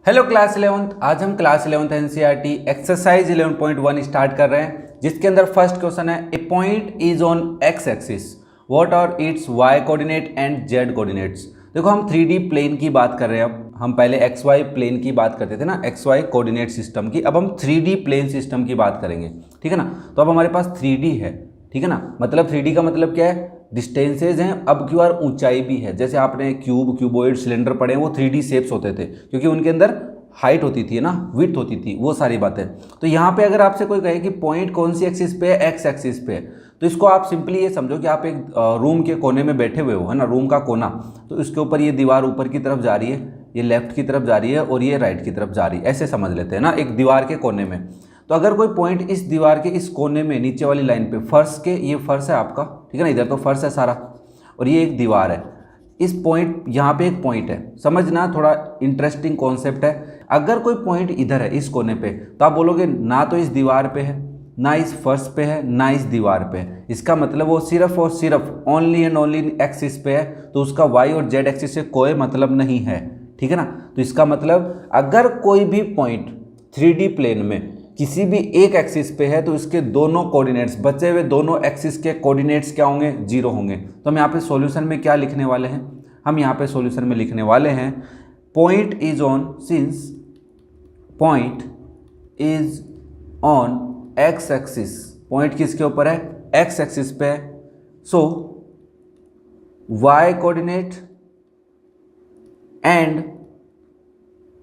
Hello class 11th। आज हम class 11th NCERT exercise 11.1 start कर रहे हैं, जिसके अंदर फर्स्ट क्वेश्चन है a point is on x axis what are its Y coordinate and z coordinates. देखो हम 3D प्लेन की बात कर रहे हैं। अब हम पहले एक्स वाई प्लेन की बात करते थे ना, एक्स वाई कोऑर्डिनेट सिस्टम की। अब हम 3D प्लेन सिस्टम की बात करेंगे, ठीक है ना। तो अब हमारे पास 3D है, ठीक है ना। मतलब 3D का मतलब क्या है, डिस्टेंसेज हैं, अब की बार ऊंचाई भी है। जैसे आपने क्यूब, क्यूबॉइड, सिलेंडर पढ़े हैं, वो 3D शेप्स होते थे क्योंकि उनके अंदर हाइट होती थी ना, विड्थ होती थी, वो सारी बातें। तो यहाँ पे अगर आपसे कोई कहे कि पॉइंट कौन सी एक्सिस पे है, एक्स एक्सिस पे है, तो इसको आप सिंपली ये समझो कि आप एक रूम के कोने में बैठे हुए हो, है ना, रूम का कोना। तो इसके ऊपर ये दीवार ऊपर की तरफ जा रही है, ये लेफ्ट की तरफ जा रही है और ये राइट की तरफ जा रही है, ऐसे समझ लेते हैं ना, एक दीवार के कोने में। तो अगर कोई पॉइंट इस दीवार के इस कोने में नीचे वाली लाइन पे, फर्श के, ये फर्श है आपका, ठीक है ना, इधर तो फर्श है सारा, और ये एक दीवार है। इस पॉइंट, यहाँ पे एक पॉइंट है, समझना, थोड़ा इंटरेस्टिंग कॉन्सेप्ट है। अगर कोई पॉइंट इधर है इस कोने पे, तो आप बोलोगे ना तो इस दीवार पे है, ना इस फर्श पे है, ना इस दीवार पे है। इसका मतलब वो सिर्फ और सिर्फ ओनली एंड ओनली एक्सिस पे है, तो उसका वाई और जेड एक्सिस से कोई मतलब नहीं है, ठीक है ना। तो इसका मतलब अगर कोई भी पॉइंट 3D प्लेन में किसी भी एक एक्सिस पे है, तो इसके दोनों कोऑर्डिनेट्स, बचे हुए दोनों एक्सिस के कोऑर्डिनेट्स क्या होंगे, जीरो होंगे। तो हम यहाँ पे सॉल्यूशन में क्या लिखने वाले हैं, हम यहाँ पे सॉल्यूशन में लिखने वाले हैं point is on, since point is on x axis, point किसके ऊपर है, एक्स एक्सिस पे है, so y coordinate and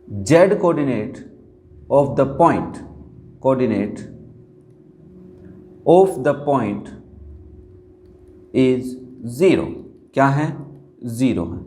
z coordinate of the point, coordinate of the point is zero. क्या है, जीरो है।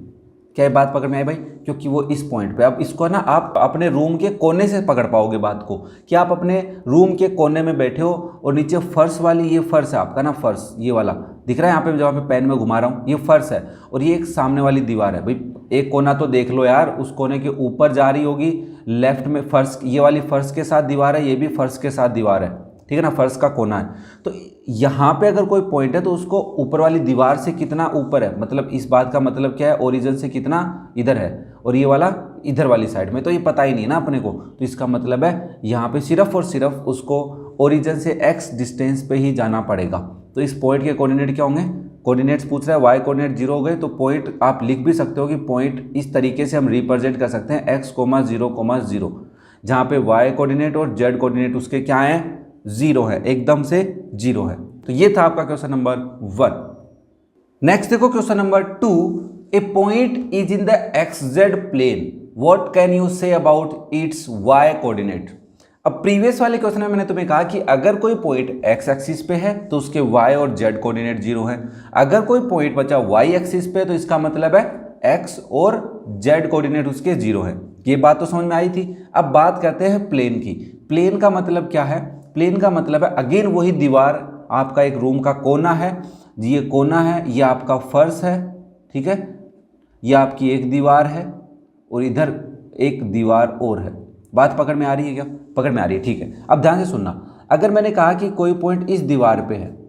क्या ये बात पकड़ में आई भाई, क्योंकि वो इस पॉइंट पे, अब इसको ना आप अपने रूम के कोने से पकड़ पाओगे बात को, कि आप अपने रूम के कोने में बैठे हो और नीचे फर्श वाली, ये फर्श है आपका ना, फर्श ये वाला दिख रहा है यहाँ पे, जहाँ पे पेन में घुमा रहा हूँ, ये फर्श है, और ये एक सामने वाली दीवार है। भाई एक कोना तो देख लो यार, उस कोने के ऊपर जा रही होगी लेफ्ट में फर्श, ये वाली फर्श के साथ दीवार है, ये भी फर्श के साथ दीवार है, ठीक है ना, फर्श का कोना है। तो यहाँ पे अगर कोई पॉइंट है तो उसको ऊपर वाली दीवार से कितना ऊपर है, मतलब इस बात का मतलब क्या है, ओरिजिन से कितना इधर है, और ये वाला इधर वाली साइड में, तो ये पता ही नहीं ना अपने को। तो इसका मतलब है यहाँ पे सिर्फ और सिर्फ उसको ओरिजिन से x डिस्टेंस पे ही जाना पड़ेगा। तो इस पॉइंट के कोऑर्डिनेट क्या होंगे, कोऑर्डिनेट्स पूछ रहा है, वाई कोऑर्डिनेट जीरो हो गए, तो पॉइंट आप लिख भी सकते हो कि पॉइंट इस तरीके से हम रिप्रेजेंट कर सकते हैं, x, 0, जहाँ पे वाई कोऑर्डिनेट और जेड कोऑर्डिनेट उसके क्या है, जीरो है, एकदम से जीरो है। तो ये था आपका क्वेश्चन नंबर 1। नेक्स्ट देखो question number 2, a point is in the X Z plane, what can you say about its Y coordinate. अब प्रीवियस वाले क्वेश्चन में मैंने तुम्हें कहा कि अगर कोई पॉइंट एक्स एक्सिस पे है तो उसके वाई और जेड कोऑर्डिनेट जीरो है। अगर कोई पॉइंट बचा वाई एक्सिस पे, तो इसका मतलब है एक्स और जेड कोऑर्डिनेट उसके जीरो है। ये बात तो समझ में आई थी। अब बात करते हैं प्लेन की। प्लेन का मतलब क्या है, प्लेन का मतलब है अगेन वही दीवार, आपका एक रूम का कोना है, ये कोना है, ये आपका फर्श है, ठीक है, ये आपकी एक दीवार है और इधर एक दीवार और है। बात पकड़ में आ रही है क्या, पकड़ में आ रही है, ठीक है। अब ध्यान से सुनना, अगर मैंने कहा कि कोई पॉइंट इस दीवार पे है,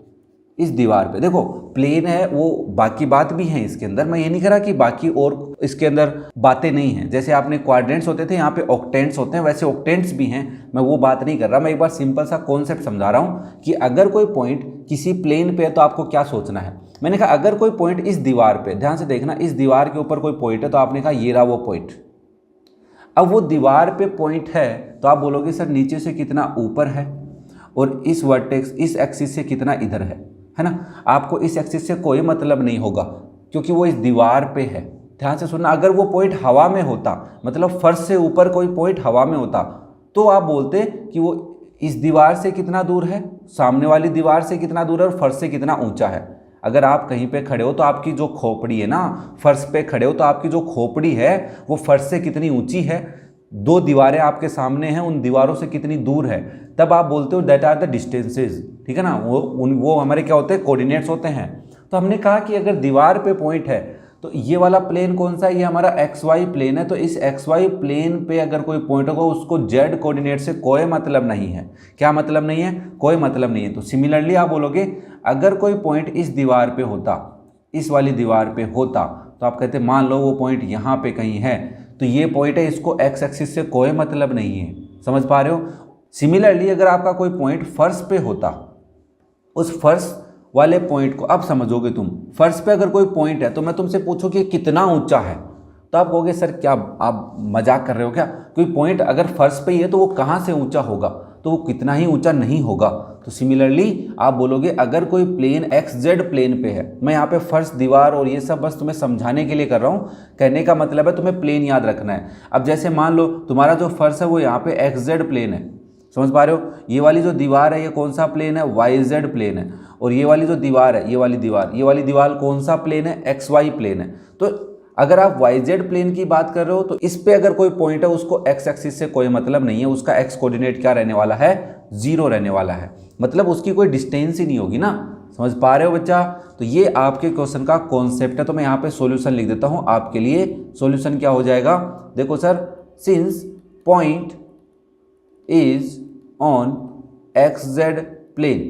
इस दीवार पे, देखो प्लेन है वो, बाकी बात भी है इसके अंदर, मैं ये नहीं कह रहा कि बाकी और इसके अंदर बातें नहीं हैं। जैसे आपने क्वाड्रेंट्स होते थे, यहाँ पे ऑक्टेंट्स होते हैं, वैसे ऑक्टेंट्स भी हैं, मैं वो बात नहीं कर रहा। मैं एक बार सिंपल सा कॉन्सेप्ट समझा रहा हूँ कि अगर कोई पॉइंट किसी प्लेन पे है तो आपको क्या सोचना है। मैंने कहा अगर कोई पॉइंट इस दीवार पे, ध्यान से देखना, इस दीवार के ऊपर कोई पॉइंट है, तो आपने कहा ये रहा वो पॉइंट। अब वो दीवार पे पॉइंट है, तो आप बोलोगे सर नीचे से कितना ऊपर है, और इस वर्टेक्स, इस एक्सिस से कितना इधर है ना। आपको इस एक्सिस से कोई मतलब नहीं होगा क्योंकि वो इस दीवार पे है। ध्यान से सुनना, अगर वो पॉइंट हवा में होता, मतलब फर्श से ऊपर कोई पॉइंट हवा में होता, तो आप बोलते कि वो इस दीवार से कितना दूर है, सामने वाली दीवार से कितना दूर है, और फर्श से कितना ऊंचा है। अगर आप कहीं पे खड़े हो तो आपकी जो खोपड़ी है ना, फर्श पे खड़े हो तो आपकी जो खोपड़ी है वो फर्श से कितनी ऊंची है, दो दीवारें आपके सामने हैं, उन दीवारों से कितनी दूर है, तब आप बोलते हो दैट आर द डिस्टेंसेज, ठीक है ना। वो हमारे क्या होते हैं, कोऑर्डिनेट्स होते हैं। तो हमने कहा कि अगर दीवार पे पॉइंट है, तो ये वाला प्लेन कौन सा है, ये हमारा एक्स वाई प्लेन है। तो इस एक्स वाई प्लेन पे अगर कोई पॉइंट होगा, उसको जेड कोऑर्डिनेट से कोई मतलब नहीं है। क्या मतलब नहीं है, कोई मतलब नहीं है। तो सिमिलरली आप बोलोगे अगर कोई पॉइंट इस दीवार पे होता, इस वाली दीवार पे होता, तो आप कहते मान लो वो पॉइंट यहाँ पे कहीं है, तो ये पॉइंट है, इसको एक्स एक्सिस से कोई मतलब नहीं है। समझ पा रहे हो? सिमिलरली अगर आपका कोई पॉइंट फर्श पे होता, उस फर्श वाले पॉइंट को अब समझोगे तुम। फर्श पे अगर कोई पॉइंट है तो मैं तुमसे पूछूं कि कितना ऊंचा है, तो आप कहोगे सर क्या आप मजाक कर रहे हो क्या? कोई पॉइंट अगर फर्श पे ही है तो वो कहाँ से ऊंचा होगा, तो वो कितना ही ऊंचा नहीं होगा। तो सिमिलरली आप बोलोगे अगर कोई प्लेन एक्स जेड प्लेन पे है, मैं यहाँ पे फर्श, दीवार और ये सब बस तुम्हें समझाने के लिए कर रहा हूँ, कहने का मतलब है तुम्हें प्लेन याद रखना है। अब जैसे मान लो तुम्हारा जो फर्श है वो यहाँ पे एक्स जेड प्लेन है, समझ पा रहे हो? ये वाली जो दीवार है ये कौन सा प्लेन है? वाई जेड प्लेन है। और ये वाली जो दीवार है, ये वाली दीवार कौन सा प्लेन है? एक्स वाई प्लेन है। तो अगर आप वाई जेड प्लेन की बात कर रहे हो तो इस पे अगर कोई पॉइंट है उसको एक्स एक्सिस से कोई मतलब नहीं है, उसका एक्स कोऑर्डिनेट क्या रहने वाला है? 0 रहने वाला है, मतलब उसकी कोई डिस्टेंस ही नहीं होगी ना। समझ पा रहे हो बच्चा? तो ये आपके क्वेश्चन का कॉन्सेप्ट है। तो मैं यहाँ पे सॉल्यूशन लिख देता हूँ आपके लिए। सॉल्यूशन क्या हो जाएगा? देखो sir, since point is on X Z plane,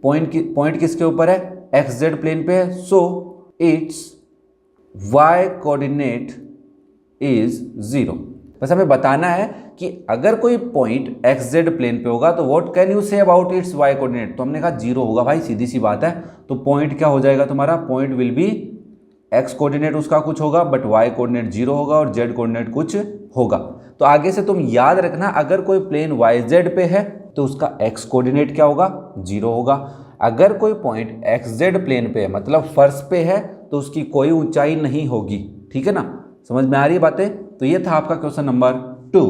point किसके ऊपर है? एक्स जेड प्लेन पे है, so its y coordinate is 0। बस हमें बताना है कि अगर कोई पॉइंट एक्स जेड प्लेन पे होगा तो what can you say about it's y coordinate? तो हमने कहा 0 होगा भाई, सीधी सी बात है। तो पॉइंट क्या हो जाएगा तुम्हारा? Point will be x coordinate उसका कुछ होगा बट y कोऑर्डिनेट 0 होगा और z कोऑर्डिनेट कुछ होगा। तो आगे से तुम याद रखना, अगर कोई प्लेन yz पे है तो उसका x कोऑर्डिनेट क्या होगा? 0 होगा। अगर कोई पॉइंट xz प्लेन पे है, मतलब फर्श पे है, तो उसकी कोई ऊंचाई नहीं होगी। ठीक है ना? समझ में आ रही है बातें? तो ये था आपका क्वेश्चन नंबर 2।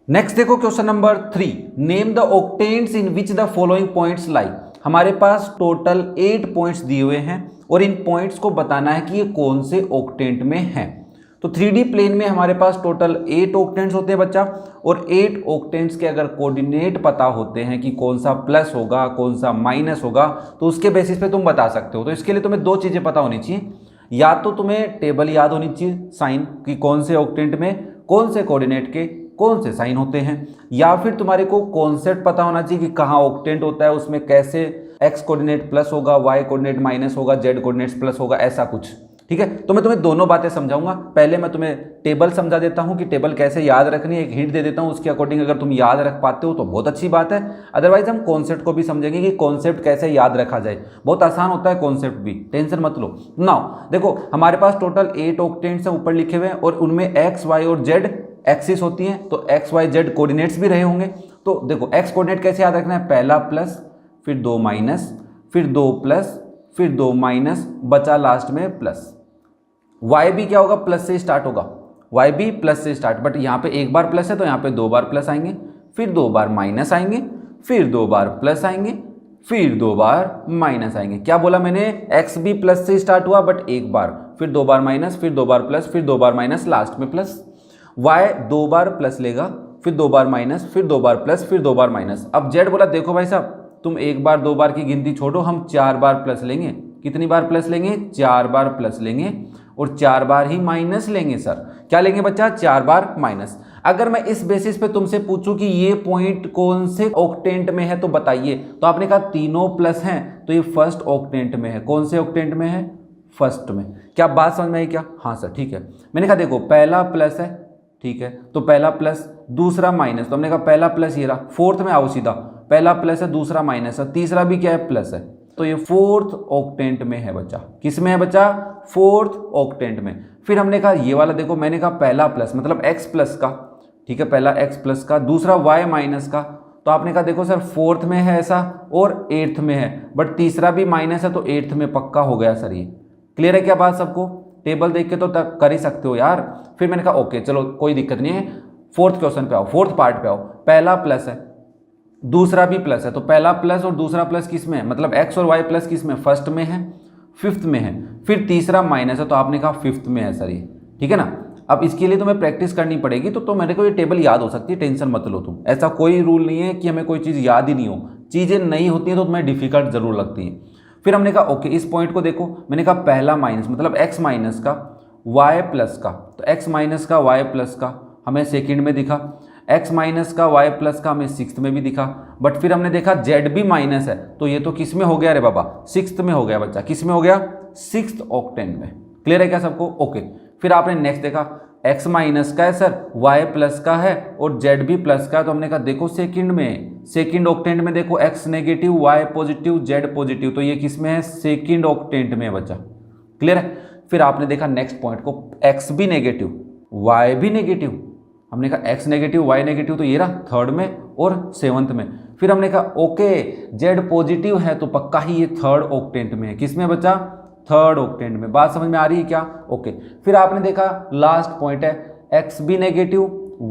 नेक्स्ट देखो question number 3, name the octants in which the following points lie. हमारे पास टोटल 8 पॉइंट्स दिए हुए हैं और इन पॉइंट्स को बताना है कि ये कौन से ऑक्टेंट में हैं। तो 3D प्लेन में हमारे पास टोटल 8 ऑक्टेंट्स होते हैं बच्चा, और 8 ऑक्टेंट्स के अगर कोऑर्डिनेट पता होते हैं कि कौन सा प्लस होगा कौन सा माइनस होगा, तो उसके बेसिस पे तुम बता सकते हो। तो इसके लिए तुम्हें 2 चीज़ें पता होनी चाहिए, या तो तुम्हें टेबल याद होनी चाहिए साइन कि कौन से ऑक्टेंट में कौन से कोऑर्डिनेट के कौन से साइन होते हैं, या फिर तुम्हारे को कॉन्सेप्ट पता होना चाहिए कि कहाँ ऑक्टेंट होता है, उसमें कैसे एक्स कोऑर्डिनेट प्लस होगा, वाई कोऑर्डिनेट माइनस होगा, जेड कोऑर्डिनेट प्लस होगा, ऐसा कुछ। ठीक है? तो मैं तुम्हें दोनों बातें समझाऊंगा। पहले मैं तुम्हें टेबल समझा देता हूं कि टेबल कैसे याद रखनी है, एक हिंट दे देता हूं, उसके अकॉर्डिंग अगर तुम याद रख पाते हो तो बहुत अच्छी बात है। अदरवाइज हम कॉन्सेप्ट को भी समझेंगे कि कॉन्सेप्ट कैसे याद रखा जाए। बहुत आसान होता है कॉन्सेप्ट भी, टेंशन मत लो। नाउ देखो, हमारे पास टोटल 8 ऑक्टेंट्स हैं ऊपर लिखे हुए हैं, और उनमें एक्स वाई और जेड एक्सिस होती हैं, तो एक्स वाई जेड कोऑर्डिनेट्स भी रहे होंगे। तो देखो, एक्स कोऑर्डिनेट कैसे याद रखना है? पहला प्लस, फिर 2 माइनस, फिर 2 प्लस, फिर 2 माइनस, बचा लास्ट में प्लस। वाई भी क्या होगा? प्लस से स्टार्ट होगा, वाई भी प्लस से स्टार्ट, बट यहाँ पे एक बार प्लस है तो यहाँ पे 2 बार प्लस आएंगे, फिर 2 बार माइनस आएंगे, फिर 2 बार प्लस आएंगे, फिर 2 बार माइनस आएंगे। क्या बोला मैंने? एक्स भी प्लस से स्टार्ट हुआ बट एक बार, फिर 2 बार माइनस, फिर 2 बार प्लस, फिर 2 बार माइनस, लास्ट में प्लस। वाई 2 बार प्लस लेगा, फिर 2 बार माइनस, फिर 2 बार प्लस, फिर 2 बार माइनस। अब जेड बोला देखो भाई साहब, तुम एक बार 2 बार की गिनती छोड़ो, हम 4 बार प्लस लेंगे। कितनी बार प्लस लेंगे? 4 बार प्लस लेंगे, और 4 बार ही माइनस लेंगे। सर क्या लेंगे बच्चा? 4 बार माइनस। अगर मैं इस बेसिस पे तुमसे पूछूं कि ये पॉइंट कौन से ऑक्टेंट में है तो बताइए, तो आपने कहा तीनों प्लस हैं, तो ये फर्स्ट ऑक्टेंट में है। कौन से ऑक्टेंट में है? फर्स्ट में। क्या बात समझ में आई क्या? हाँ सर ठीक है। मैंने कहा देखो, पहला प्लस है, ठीक है, तो पहला प्लस, दूसरा माइनस, तो हमने कहा पहला प्लस ये रहा। फोर्थ में आओ सीधा, पहला प्लस है, दूसरा माइनस है, तीसरा भी क्या है? प्लस है। तो ये फोर्थ ऑक्टेंट में है बच्चा। किस में है बच्चा? फोर्थ ऑक्टेंट में। फिर हमने कहा ये वाला देखो, मैंने कहा पहला प्लस मतलब एक्स प्लस का, ठीक है, पहला एक्स प्लस का, दूसरा वाई माइनस का, तो आपने कहा देखो सर फोर्थ में है ऐसा और एट्थ में है, बट तीसरा भी माइनस है तो एट्थ में पक्का हो गया सर। ये क्लियर है क्या बात सबको? टेबल देख के तो तक कर ही सकते हो यार। फिर मैंने कहा ओके चलो कोई दिक्कत नहीं है, फोर्थ क्वेश्चन पे आओ, फोर्थ पार्ट पे आओ। पहला प्लस है, दूसरा भी प्लस है, तो पहला प्लस और दूसरा प्लस किस में है? मतलब एक्स और वाई प्लस किस में? फर्स्ट में है, फिफ्थ में है। फिर तीसरा माइनस है, तो आपने कहा फिफ्थ में है सर ये, ठीक है ना। अब इसके लिए तुम्हें प्रैक्टिस करनी पड़ेगी, तो मेरे को ये टेबल याद हो सकती है, टेंशन मत लो तुम। ऐसा कोई रूल नहीं है कि हमें कोई चीज़ याद ही नहीं हो, चीज़ें नहीं होती हैं तो तुम्हें डिफिकल्ट जरूर लगती है। फिर हमने कहा ओके इस पॉइंट को देखो, मैंने कहा पहला माइनस मतलब एक्स माइनस का वाई प्लस का, तो एक्स माइनस का वाई प्लस का हमें सेकंड में दिखा, एक्स माइनस का वाई प्लस का हमें सिक्स्थ में भी दिखा, बट फिर हमने देखा जेड भी माइनस है, तो ये तो किस में हो गया रे बाबा? सिक्स्थ में हो गया बच्चा। किस में हो गया? सिक्स्थ ऑक्टेंट में। क्लियर है क्या सबको? ओके। फिर आपने नेक्स्ट देखा x माइनस का है सर, y प्लस का है और z भी प्लस का है। तो हमने कहा देखो सेकंड में, सेकंड ऑक्टेंट में देखो x negative, y positive, z positive, तो ये किस में है? सेकंड ऑक्टेंट में बचा। क्लियर है? फिर आपने देखा नेक्स्ट पॉइंट को, x भी नेगेटिव, y भी नेगेटिव। हमने कहा x नेगेटिव, y नेगेटिव, तो ये रहा थर्ड में और सेवंथ में। फिर हमने कहा ओके z पॉजिटिव है तो पक्का ही ये थर्ड ऑक्टेंट में है। किस में बचा? थर्ड ऑक्टेंट में। बात समझ में आ रही है क्या? ओके। फिर आपने देखा लास्ट पॉइंट है x भी नेगेटिव,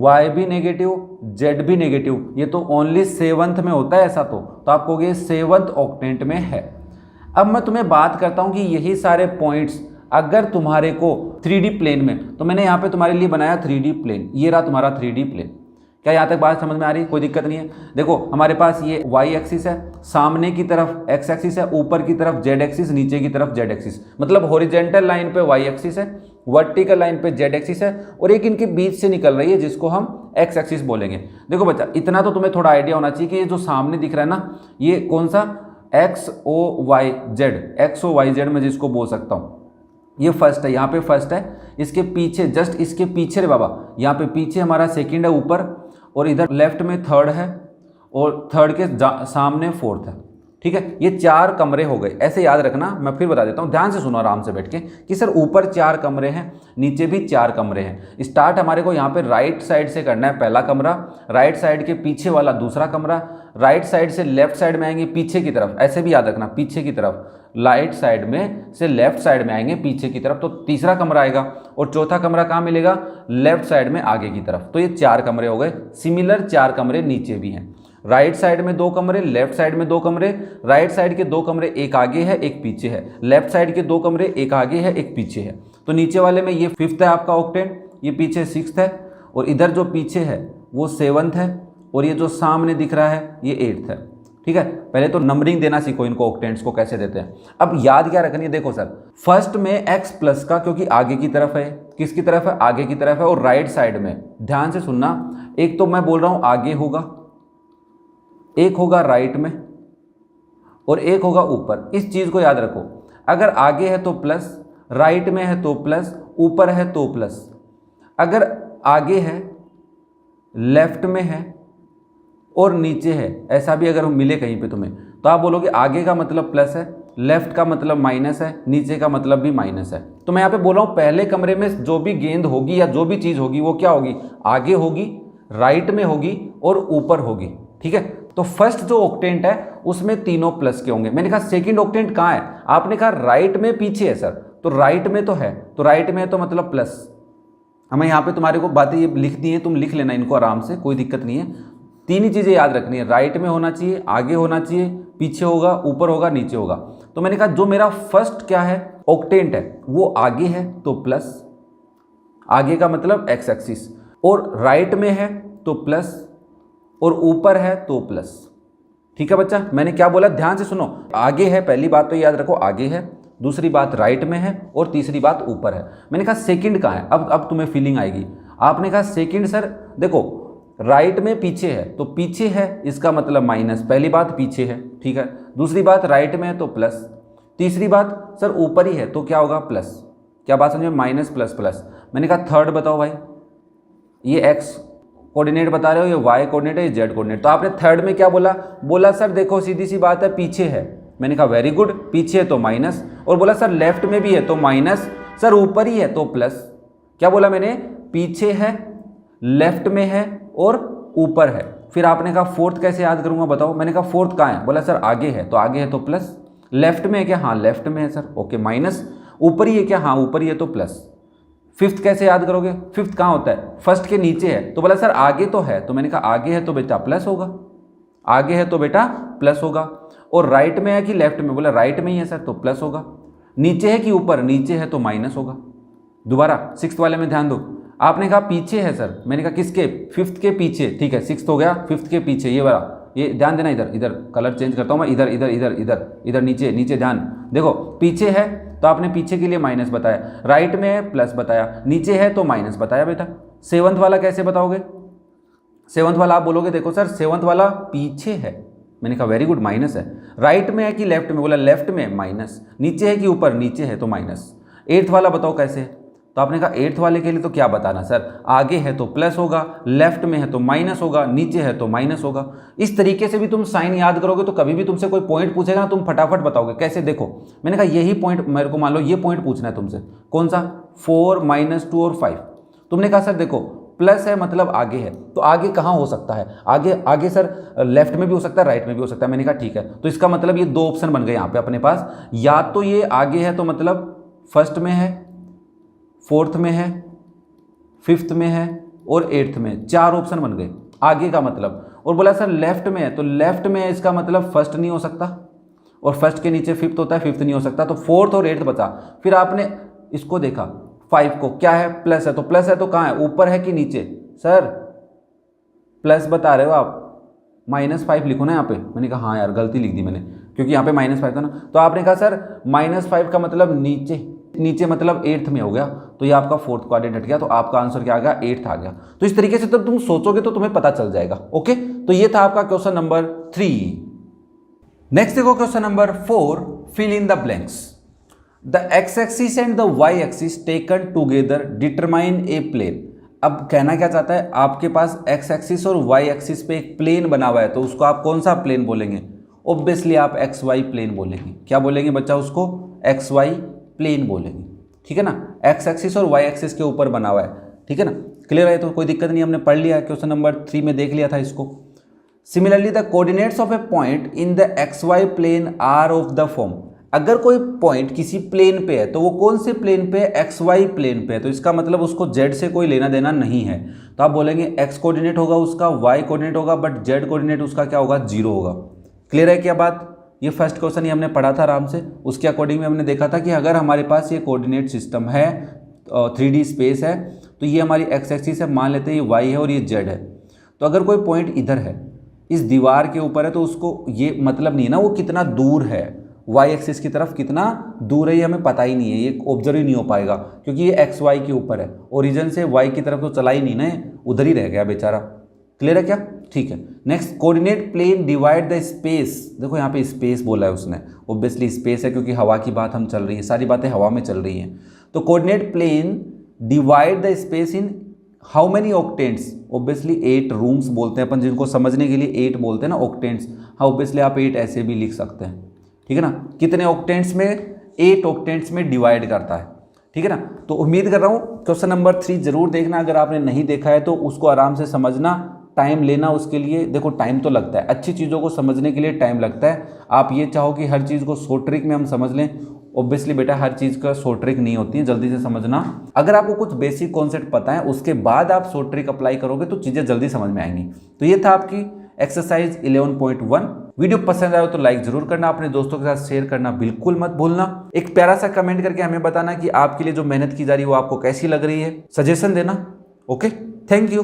y भी नेगेटिव, z भी नेगेटिव, ये तो ओनली सेवंथ में होता है ऐसा। तो आप कहोगे सेवंथ ऑक्टेंट में है। अब मैं तुम्हें बात करता हूं कि यही सारे पॉइंट्स अगर तुम्हारे को 3D प्लेन में, तो मैंने यहाँ पे तुम्हारे लिए बनाया 3D प्लेन, ये रहा तुम्हारा 3D प्लेन। क्या यहाँ तक बात समझ में आ रही है? कोई दिक्कत नहीं है। देखो हमारे पास ये y एक्सिस है, सामने की तरफ x एक्सिस है, ऊपर की तरफ z एक्सिस, नीचे की तरफ z एक्सिस, मतलब हॉरिजॉन्टल लाइन पे y एक्सिस है, वर्टिकल लाइन पे z एक्सिस है, और एक इनके बीच से निकल रही है जिसको हम x एक्सिस बोलेंगे। देखो बच्चा इतना तो तुम्हें थोड़ा आइडिया होना चाहिए कि ये जो सामने दिख रहा है ना, ये कौन सा x o y z मैं जिसको बोल सकता हूँ, ये फर्स्ट है, यहाँ पे फर्स्ट है। इसके पीछे, जस्ट इसके पीछे रे बाबा, यहाँ पे पीछे हमारा सेकंड है ऊपर, और इधर लेफ्ट में थर्ड है, और थर्ड के सामने फोर्थ है। ठीक है, ये 4 कमरे हो गए। ऐसे याद रखना, मैं फिर बता देता हूँ, ध्यान से सुनो आराम से बैठ के, कि सर ऊपर 4 कमरे हैं, नीचे भी 4 कमरे हैं। स्टार्ट हमारे को यहाँ पे राइट साइड से करना है, पहला कमरा, राइट साइड के पीछे वाला दूसरा कमरा, राइट साइड से लेफ्ट साइड में आएंगे पीछे की तरफ, ऐसे भी याद रखना, पीछे की तरफ, राइट साइड में से लेफ्ट साइड में आएंगे पीछे की तरफ, तो तीसरा कमरा आएगा। और चौथा कमरा कहाँ मिलेगा? लेफ्ट साइड में आगे की तरफ। तो ये 4 कमरे हो गए। सिमिलर 4 कमरे नीचे भी हैं, राइट साइड में 2 कमरे, लेफ्ट साइड में 2 कमरे, राइट साइड के 2 कमरे, एक आगे है एक पीछे है, लेफ्ट साइड के 2 कमरे, एक आगे है एक पीछे है। तो नीचे वाले में ये 5th है आपका ऑक्टेंट, ये पीछे 6th है, और इधर जो पीछे है वो 7th है, और ये जो सामने दिख रहा है ये 8th है। ठीक है, पहले तो नंबरिंग देना सीखो इनको, ऑक्टेंट्स को कैसे देते हैं। अब याद क्या रखनी है, देखो सर, फर्स्ट में x प्लस का, क्योंकि आगे की तरफ है, किसकी तरफ है? आगे की तरफ है, और राइट साइड में, ध्यान से सुनना, एक तो मैं बोल रहा हूं आगे होगा, एक होगा राइट में, और एक होगा ऊपर। इस चीज को याद रखो, अगर आगे है तो प्लस, राइट में है तो प्लस, ऊपर है तो प्लस। अगर आगे है, लेफ्ट में है और नीचे है, ऐसा भी अगर मिले कहीं पे तुम्हें, तो आप बोलोगे आगे का मतलब प्लस है, लेफ्ट का मतलब माइनस है, नीचे का मतलब भी माइनस है। तो मैं यहाँ पे बोल रहा हूँ पहले कमरे में जो भी गेंद होगी या जो भी चीज़ होगी वो क्या होगी? आगे होगी, राइट में होगी और ऊपर होगी। ठीक है, तो फर्स्ट जो ऑक्टेंट है उसमें तीनों प्लस के होंगे। मैंने कहा सेकंड ऑक्टेंट कहाँ है? आपने कहा राइट में पीछे है सर, तो राइट में तो है, तो राइट में है तो मतलब प्लस। हमें यहाँ पे तुम्हारे को बातें ये लिख दी हैं, तुम लिख लेना इनको आराम से, कोई दिक्कत नहीं है। 3 ही चीज़ें याद रखनी है, राइट में होना चाहिए, आगे होना चाहिए, पीछे होगा, ऊपर होगा, नीचे होगा। तो मैंने कहा जो मेरा फर्स्ट क्या है ऑक्टेंट है वो आगे है तो प्लस, आगे का मतलब एक्स एक्सिस, और राइट में है तो प्लस, और ऊपर है तो प्लस। ठीक है बच्चा, मैंने क्या बोला ध्यान से सुनो। आगे है, पहली बात तो याद रखो आगे है, दूसरी बात राइट में है, और तीसरी बात ऊपर है। मैंने कहा सेकंड कहाँ है? अब तुम्हें फीलिंग आएगी। आपने कहा सेकंड सर देखो राइट में पीछे है, तो पीछे है इसका मतलब माइनस, पहली बात पीछे है। ठीक है, दूसरी बात राइट में है तो प्लस, तीसरी बात सर ऊपर ही है तो क्या होगा? प्लस। क्या बात समझे? Minus plus plus. मैंने कहा थर्ड बताओ भाई, ये एक्स कोऑर्डिनेट बता रहे हो, ये वाई कोऑर्डिनेट है, ये जेड कोऑर्डिनेट। तो आपने थर्ड में क्या बोला? बोला सर देखो सीधी सी बात है पीछे है। मैंने कहा वेरी गुड, पीछे है तो माइनस, और बोला सर लेफ्ट में भी है तो माइनस, सर ऊपर ही है तो प्लस। क्या बोला मैंने? पीछे है, लेफ्ट में है और ऊपर है। फिर आपने कहा फोर्थ कैसे याद करूंगा बताओ? मैंने कहा फोर्थ कहाँ है? बोला सर आगे है, तो आगे है तो प्लस। लेफ्ट में है क्या? हाँ लेफ्ट में है सर, ओके माइनस। ऊपर ही है क्या? हाँ ऊपर ही है तो प्लस। फिफ्थ कैसे याद करोगे? फिफ्थ कहाँ होता है? फर्स्ट के नीचे है, तो बोला सर आगे तो है, तो मैंने कहा आगे है तो बेटा प्लस होगा, आगे है तो बेटा प्लस होगा। और राइट में है कि लेफ्ट में? बोला राइट में ही है सर तो प्लस होगा। नीचे है कि ऊपर? नीचे है तो माइनस होगा। दोबारा सिक्स्थ वाले में ध्यान दो, आपने कहा पीछे है सर, मैंने कहा किसके? फिफ्थ के पीछे। ठीक है, सिक्स्थ हो गया, फिफ्थ के पीछे ये वाला, ये ध्यान देना। इधर इधर कलर चेंज करता हूँ मैं, इधर इधर इधर इधर इधर नीचे नीचे ध्यान देखो। पीछे है तो आपने पीछे के लिए माइनस बताया, राइट में है प्लस बताया, नीचे है तो माइनस बताया बेटा। सेवंथ वाला कैसे बताओगे? सेवंथ वाला आप बोलोगे देखो सर सेवंथ वाला पीछे है, मैंने कहा वेरी गुड माइनस है। राइट में है कि लेफ्ट में? बोला लेफ्ट में माइनस। नीचे है कि ऊपर? नीचे है तो माइनस। 8th वाला बताओ कैसे। तो आपने कहा 8th वाले के लिए तो क्या बताना सर, आगे है तो प्लस होगा, लेफ्ट में है तो माइनस होगा, नीचे है तो माइनस होगा। इस तरीके से भी तुम साइन याद करोगे तो कभी भी तुमसे कोई पॉइंट पूछेगा ना तुम फटाफट बताओगे। कैसे, देखो मैंने कहा यही पॉइंट मेरे को मान लो ये पॉइंट पूछना है तुमसे, कौन सा, 4 -2 और 5। तुमने कहा सर देखो प्लस है मतलब आगे है, तो आगे कहाँ हो सकता है, आगे सर लेफ्ट में भी हो सकता है, राइट में भी हो सकता है। मैंने कहा ठीक है, तो इसका मतलब ये 2 ऑप्शन बन गए यहाँ पे अपने पास, या तो ये आगे है तो मतलब फर्स्ट में है, 4th में है, 5th में है और 8th में, 4 ऑप्शन बन गए आगे का मतलब। और बोला सर लेफ्ट में है, तो लेफ्ट में है इसका मतलब फर्स्ट नहीं हो सकता, और फर्स्ट के नीचे 5th होता है, 5th नहीं हो सकता, तो 4th और 8th बचा। फिर आपने इसको देखा 5 को, क्या है, प्लस है, तो प्लस है तो कहाँ है, ऊपर है कि नीचे, सर प्लस बता रहे हो आप, -5 लिखो ना यहाँ पे। मैंने कहा हाँ यार गलती लिख दी मैंने, क्योंकि यहाँ पे -5 था ना। तो आपने कहा सर -5 का मतलब नीचे मतलब 8th में हो गया, तो ये आपका 4th क्वाड्रेंट हट गया, तो आपका आंसर क्या आ गया, 8th आ गया। तो इस तरीके से तब तुम सोचोगे तो तुम्हें पता चल जाएगा। ओके, तो ये था आपका क्वेश्चन नंबर 3। नेक्स्ट देखो question number 4, fill in the blanks. The X axis and the Y axis taken together determine a plane. अब कहना क्या चाहता है, आपके पास एक्स एक्सिस और वाई एक्सिस पे एक प्लेन बना हुआ है, तो उसको आप कौन सा प्लेन बोलेंगे, ऑब्वियसली आप एक्स वाई प्लेन बोलेंगे। क्या बोलेंगे बच्चा, उसको एक्स वाई प्लेन बोलेंगे, ठीक है ना। एक्स एक्सिस और वाई एक्सिस के ऊपर बना हुआ है, ठीक है ना, क्लियर है, तो कोई दिक्कत नहीं, हमने पढ़ लिया, क्वेश्चन नंबर 3 में देख लिया था इसको। Similarly the coordinates of a point in the X Y plane are of the form. अगर कोई पॉइंट किसी प्लेन पे है तो वो कौन से प्लेन पे है, एक्स वाई प्लेन पे है, तो इसका मतलब उसको जेड से कोई लेना देना नहीं है। तो आप बोलेंगे एक्स कोऑर्डिनेट होगा उसका, वाई कोऑर्डिनेट होगा, बट जेड कोऑर्डिनेट उसका क्या होगा, 0 होगा। क्लियर है क्या बात। ये फर्स्ट क्वेश्चन ही हमने पढ़ा था आराम से, उसके अकॉर्डिंग में हमने देखा था कि अगर हमारे पास ये कोऑर्डिनेट सिस्टम है, 3D स्पेस है, तो ये हमारी एक्स एक्सिस है, मान लेते हैं ये वाई है और ये जेड है। तो अगर कोई पॉइंट इधर है, इस दीवार के ऊपर है, तो उसको ये मतलब नहीं है ना वो कितना दूर है, वाई एक्सिस की तरफ कितना दूर है ये हमें पता ही नहीं है, ये ऑब्जर्व ही नहीं हो पाएगा, क्योंकि ये एक्स वाई के ऊपर है, ओरिजिन से वाई की तरफ तो चला ही नहीं ना, उधर ही रह गया बेचारा। क्लियर है क्या, ठीक है। Next, coordinate plane divide the space. देखो यहाँ पे स्पेस बोला है उसने, ऑब्वियसली स्पेस है क्योंकि हवा की बात हम चल रही है, सारी बातें हवा में चल रही हैं। तो coordinate plane divide the space in how many octants, obviously 8 rooms बोलते हैं अपन, जिनको समझने के लिए 8 बोलते हैं ना ऑक्टेंट्स। हाँ ऑब्वियसली आप 8 ऐसे भी लिख सकते हैं, ठीक है ना। कितने ऑक्टेंट्स में, 8 ऑक्टेंट्स में डिवाइड करता है, ठीक है ना। तो उम्मीद कर रहा हूँ क्वेश्चन नंबर 3 जरूर देखना, अगर आपने नहीं देखा है तो उसको आराम से समझना, टाइम लेना उसके लिए। देखो टाइम तो लगता है, अच्छी चीज़ों को समझने के लिए टाइम लगता है। आप ये चाहो कि हर चीज़ को शॉर्ट ट्रिक में हम समझ लें, ऑब्वियसली बेटा हर चीज़ का शॉर्ट ट्रिक नहीं होती है, जल्दी से समझना। अगर आपको कुछ बेसिक कॉन्सेप्ट पता है उसके बाद आप शॉर्ट ट्रिक अप्लाई करोगे तो चीज़ें जल्दी समझ में आएंगी। तो ये था आपकी एक्सरसाइज 11.1। वीडियो पसंद आया तो लाइक जरूर करना, अपने दोस्तों के साथ शेयर करना बिल्कुल मत भूलना। एक प्यारा सा कमेंट करके हमें बताना कि आपके लिए जो मेहनत की जा रही है वो आपको कैसी लग रही है, सजेशन देना। Okay, thank you.